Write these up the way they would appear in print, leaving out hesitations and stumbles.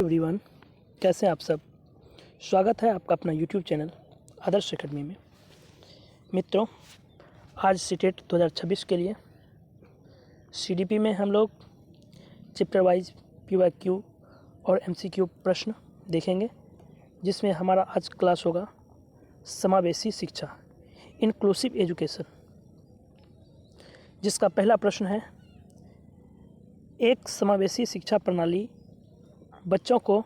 Everyone, कैसे हैं आप सब। स्वागत है आपका अपना यूट्यूब चैनल आदर्श एकेडमी में। मित्रों, आज सीटेट 2026 के लिए सीडीपी में हम लोग चैप्टर वाइज पीवाईक्यू और एमसीक्यू प्रश्न देखेंगे, जिसमें हमारा आज क्लास होगा समावेशी शिक्षा, इंक्लूसिव एजुकेशन, जिसका पहला प्रश्न है, एक समावेशी शिक्षा प्रणाली बच्चों को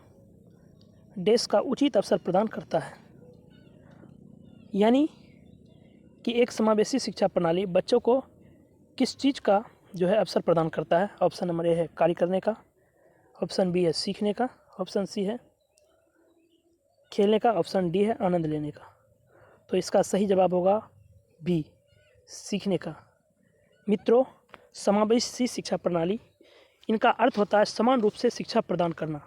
देश का उचित अवसर प्रदान करता है। यानी कि एक समावेशी शिक्षा प्रणाली बच्चों को किस चीज़ का अवसर प्रदान करता है। ऑप्शन नंबर ए है कार्य करने का, ऑप्शन बी है सीखने का, ऑप्शन सी है खेलने का, ऑप्शन डी है आनंद लेने का। तो इसका सही जवाब होगा बी, सीखने का। मित्रों, समावेशी शिक्षा प्रणाली, इनका अर्थ होता है समान रूप से शिक्षा प्रदान करना,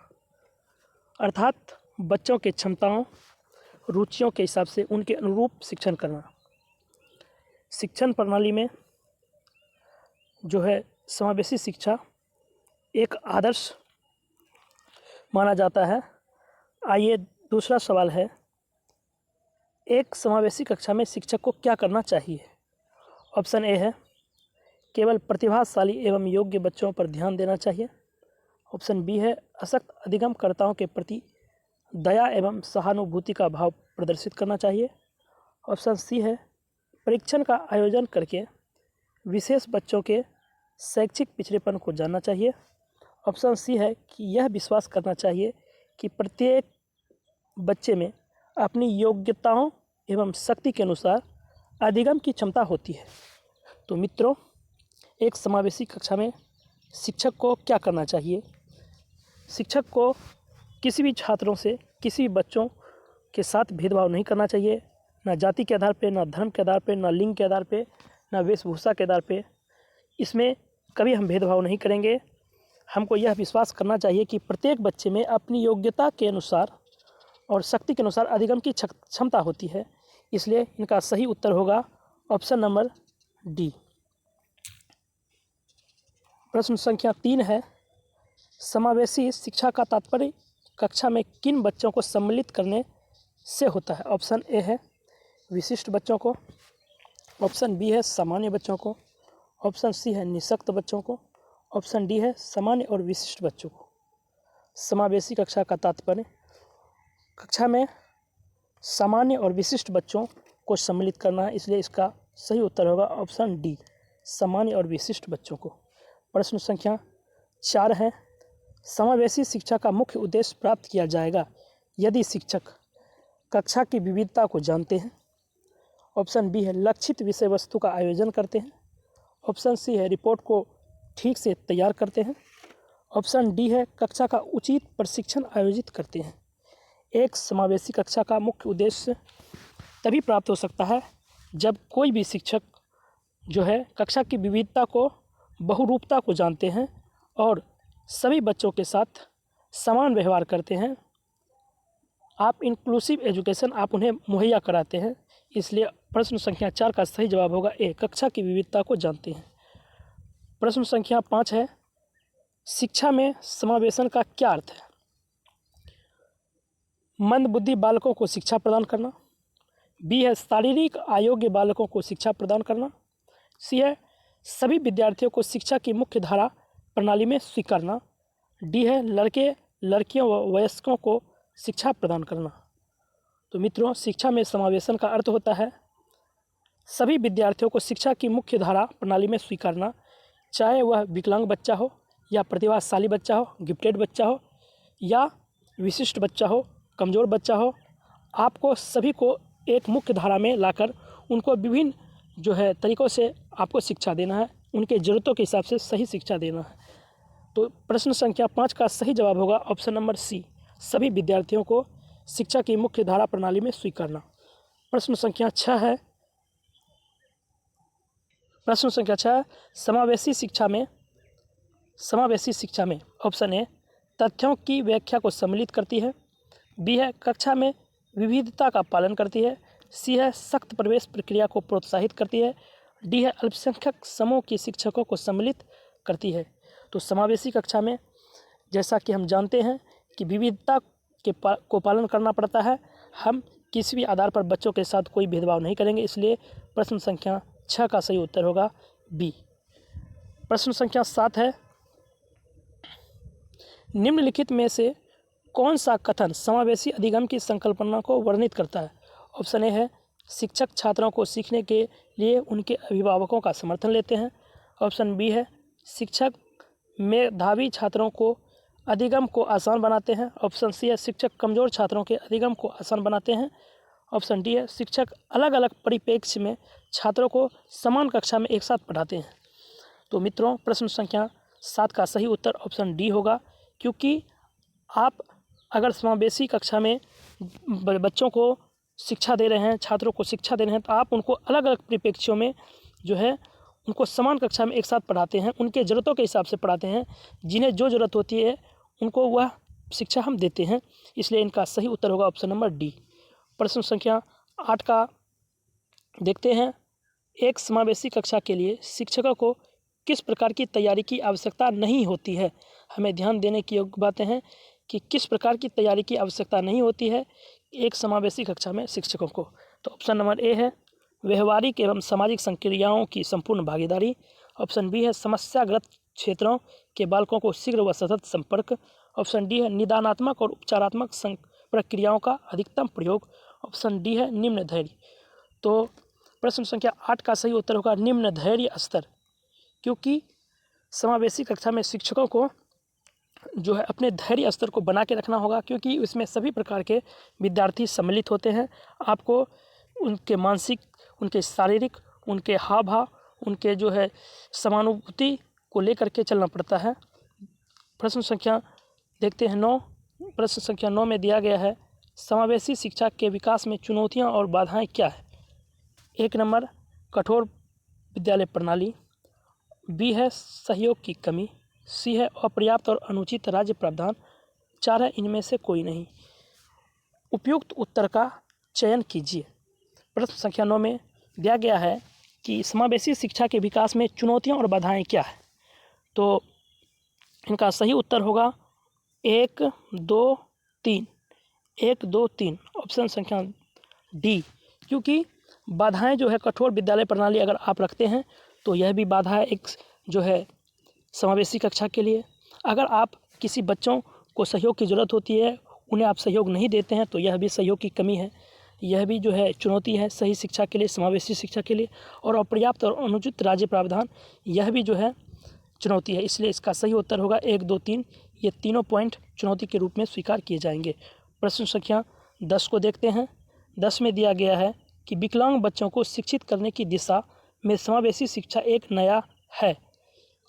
अर्थात बच्चों के क्षमताओं, रुचियों के हिसाब से उनके अनुरूप शिक्षण करना। शिक्षण प्रणाली में समावेशी शिक्षा एक आदर्श माना जाता है। आइए दूसरा सवाल है, एक समावेशी कक्षा में शिक्षक को क्या करना चाहिए। ऑप्शन ए है केवल प्रतिभाशाली एवं योग्य बच्चों पर ध्यान देना चाहिए। ऑप्शन बी है अशक्त अधिगमकर्ताओं के प्रति दया एवं सहानुभूति का भाव प्रदर्शित करना चाहिए। ऑप्शन सी है परीक्षण का आयोजन करके विशेष बच्चों के शैक्षिक पिछड़ेपन को जानना चाहिए। ऑप्शन सी है कि यह विश्वास करना चाहिए कि प्रत्येक बच्चे में अपनी योग्यताओं एवं शक्ति के अनुसार अधिगम की क्षमता होती है। तो मित्रों, एक समावेशी कक्षा में शिक्षक को क्या करना चाहिए। शिक्षक को किसी भी छात्रों से, किसी भी बच्चों के साथ भेदभाव नहीं करना चाहिए, ना जाति के आधार पे, ना धर्म के आधार पे, ना लिंग के आधार पे, ना वेशभूषा के आधार पे। इसमें कभी हम भेदभाव नहीं करेंगे। हमको यह विश्वास करना चाहिए कि प्रत्येक बच्चे में अपनी योग्यता के अनुसार और शक्ति के अनुसार अधिगम की क्षमता होती है। इसलिए इनका सही उत्तर होगा ऑप्शन नंबर डी। प्रश्न संख्या 3 है, समावेशी शिक्षा का तात्पर्य कक्षा में किन बच्चों को सम्मिलित करने से होता है। ऑप्शन ए है विशिष्ट बच्चों को, ऑप्शन बी है सामान्य बच्चों को, ऑप्शन सी है निःशक्त बच्चों को, ऑप्शन डी है सामान्य और विशिष्ट बच्चों को। समावेशी कक्षा का तात्पर्य कक्षा में सामान्य और विशिष्ट बच्चों को सम्मिलित करना है। इसलिए इसका सही उत्तर होगा ऑप्शन डी, सामान्य और विशिष्ट बच्चों को। प्रश्न संख्या 4 है, समावेशी शिक्षा का मुख्य उद्देश्य प्राप्त किया जाएगा यदि शिक्षक कक्षा की विविधता को जानते हैं। ऑप्शन बी है लक्षित विषय वस्तु का आयोजन करते हैं। ऑप्शन सी है रिपोर्ट को ठीक से तैयार करते हैं। ऑप्शन डी है कक्षा का उचित प्रशिक्षण आयोजित करते हैं। एक समावेशी कक्षा का मुख्य उद्देश्य तभी प्राप्त हो सकता है जब कोई भी शिक्षक कक्षा की विविधता को, बहुरूपता को जानते हैं और सभी बच्चों के साथ समान व्यवहार करते हैं। आप इंक्लूसिव एजुकेशन आप उन्हें मुहैया कराते हैं। इसलिए प्रश्न संख्या 4 का सही जवाब होगा ए, कक्षा की विविधता को जानते हैं। प्रश्न संख्या 5 है, शिक्षा में समावेशन का क्या अर्थ है। मंदबुद्धि बालकों को शिक्षा प्रदान करना, बी है शारीरिक अयोग्य बालकों को शिक्षा प्रदान करना, सी है सभी विद्यार्थियों को शिक्षा की मुख्य धारा प्रणाली में स्वीकारना, डी है लड़के लड़कियों व वयस्कों को शिक्षा प्रदान करना। तो मित्रों, शिक्षा में समावेशन का अर्थ होता है सभी विद्यार्थियों को शिक्षा की मुख्य धारा प्रणाली में स्वीकारना, चाहे वह विकलांग बच्चा हो या प्रतिभाशाली बच्चा हो, गिफ्टेड बच्चा हो या विशिष्ट बच्चा हो, कमज़ोर बच्चा हो। आपको सभी को एक मुख्य धारा में लाकर उनको विभिन्न तरीक़ों से आपको शिक्षा देना है, उनके ज़रूरतों के हिसाब से सही शिक्षा देना है। तो प्रश्न संख्या 5 का सही जवाब होगा ऑप्शन नंबर सी, सभी विद्यार्थियों को शिक्षा की मुख्य धारा प्रणाली में स्वीकारना। प्रश्न संख्या 6 है, समावेशी शिक्षा में ऑप्शन ए तथ्यों की व्याख्या को सम्मिलित करती है, बी है कक्षा में विविधता का पालन करती है, सी है सख्त प्रवेश प्रक्रिया को प्रोत्साहित करती है, डी है अल्पसंख्यक समूह के शिक्षकों को सम्मिलित करती है। तो समावेशी कक्षा में जैसा कि हम जानते हैं कि विविधता को पालन करना पड़ता है। हम किसी भी आधार पर बच्चों के साथ कोई भेदभाव नहीं करेंगे। इसलिए प्रश्न संख्या 6 का सही उत्तर होगा बी। प्रश्न संख्या 7 है, निम्नलिखित में से कौन सा कथन समावेशी अधिगम की संकल्पना को वर्णित करता है? ऑप्शन ए है, शिक्षक छात्रों को सीखने के लिए उनके अभिभावकों का समर्थन लेते हैं। ऑप्शन बी है, शिक्षक मेधावी छात्रों को अधिगम को आसान बनाते हैं। ऑप्शन सी है, शिक्षक कमज़ोर छात्रों के अधिगम को आसान बनाते हैं। ऑप्शन डी है, शिक्षक अलग अलग परिप्रेक्ष्य में छात्रों को समान कक्षा में एक साथ पढ़ाते हैं। तो मित्रों, प्रश्न संख्या 7 का सही उत्तर ऑप्शन डी होगा, क्योंकि आप अगर समावेशी कक्षा में बच्चों को शिक्षा दे रहे हैं, छात्रों को शिक्षा दे रहे हैं, तो आप उनको अलग अलग परिप्रेक्ष्यों में जो है उनको समान कक्षा में एक साथ पढ़ाते हैं, उनके ज़रूरतों के हिसाब से पढ़ाते हैं। जिन्हें जो ज़रूरत होती है उनको वह शिक्षा हम देते हैं। इसलिए इनका सही उत्तर होगा ऑप्शन नंबर डी। प्रश्न संख्या 8 का देखते हैं, एक समावेशी कक्षा के लिए शिक्षकों को किस प्रकार की तैयारी की आवश्यकता नहीं होती है? हमें ध्यान देने की योग्य बातें हैं कि किस प्रकार की तैयारी की आवश्यकता नहीं होती है एक समावेशी कक्षा में शिक्षकों को। तो ऑप्शन नंबर ए है, व्यवहारिक एवं सामाजिक संक्रियाओं की संपूर्ण भागीदारी। ऑप्शन बी है, समस्याग्रस्त क्षेत्रों के बालकों को शीघ्र व सतत संपर्क। ऑप्शन डी है, निदानात्मक और उपचारात्मक प्रक्रियाओं का अधिकतम प्रयोग। ऑप्शन डी है, निम्न धैर्य। तो प्रश्न संख्या 8 का सही उत्तर होगा निम्न धैर्य स्तर, क्योंकि समावेशी कक्षा में शिक्षकों को जो है अपने धैर्य स्तर को बना के रखना होगा, क्योंकि उसमें सभी प्रकार के विद्यार्थी सम्मिलित होते हैं। आपको उनके मानसिक, उनके शारीरिक, उनके हाव भाव, उनके जो है समानुभूति को लेकर के चलना पड़ता है। प्रश्न संख्या देखते हैं 9। प्रश्न संख्या 9 में दिया गया है, समावेशी शिक्षा के विकास में चुनौतियां और बाधाएं क्या है? 1 नंबर, कठोर विद्यालय प्रणाली। बी है, सहयोग की कमी। सी है, अपर्याप्त और अनुचित राज्य प्रावधान। 4 है, इनमें से कोई नहीं। उपयुक्त उत्तर का चयन कीजिए। प्रश्न संख्या 9 में दिया गया है कि समावेशी शिक्षा के विकास में चुनौतियां और बाधाएं क्या है? तो इनका सही उत्तर होगा 1, 2, 3। 1, 2, 3 ऑप्शन संख्या डी, क्योंकि बाधाएं जो है कठोर विद्यालय प्रणाली अगर आप रखते हैं तो यह भी बाधा है एक जो है समावेशी कक्षा के लिए। अगर आप किसी बच्चों को सहयोग की ज़रूरत होती है, उन्हें आप सहयोग नहीं देते हैं, तो यह भी सहयोग की कमी है। यह भी जो है चुनौती है सही शिक्षा के लिए, समावेशी शिक्षा के लिए। और अपर्याप्त और अनुचित राज्य प्रावधान, यह भी जो है चुनौती है। इसलिए इसका सही उत्तर होगा 1, 2, 3। ये तीनों पॉइंट चुनौती के रूप में स्वीकार किए जाएंगे। प्रश्न संख्या 10 को देखते हैं। 10 में दिया गया है कि विकलांग बच्चों को शिक्षित करने की दिशा में समावेशी शिक्षा एक नया है।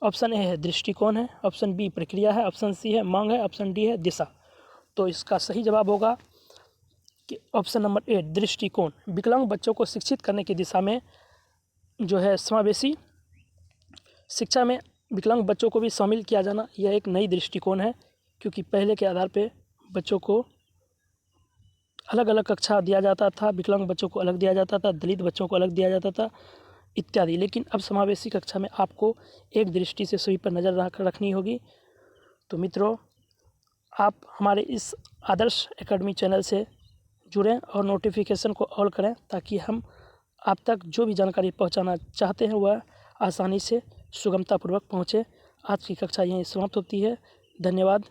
ऑप्शन ए है, दृष्टिकोण है। ऑप्शन बी, प्रक्रिया है। ऑप्शन सी है, मांग है। ऑप्शन डी है, दिशा। तो इसका सही जवाब होगा कि ऑप्शन नंबर ए, दृष्टिकोण। विकलांग बच्चों को शिक्षित करने की दिशा में जो है समावेशी शिक्षा में विकलांग बच्चों को भी शामिल किया जाना, यह एक नई दृष्टिकोण है। क्योंकि पहले के आधार पे बच्चों को अलग अलग कक्षा दिया जाता था, विकलांग बच्चों को अलग दिया जाता था, दलित बच्चों को अलग दिया जाता था इत्यादि। लेकिन अब समावेशी कक्षा में आपको एक दृष्टि से सभी पर नज़र रखनी होगी। तो मित्रों, आप हमारे इस आदर्श एकेडमी चैनल से जुड़ें और नोटिफिकेशन को ऑल करें, ताकि हम आप तक जो भी जानकारी पहुंचाना चाहते हैं वह आसानी से सुगमतापूर्वक पहुंचे। आज की कक्षा यहीं समाप्त होती है। धन्यवाद।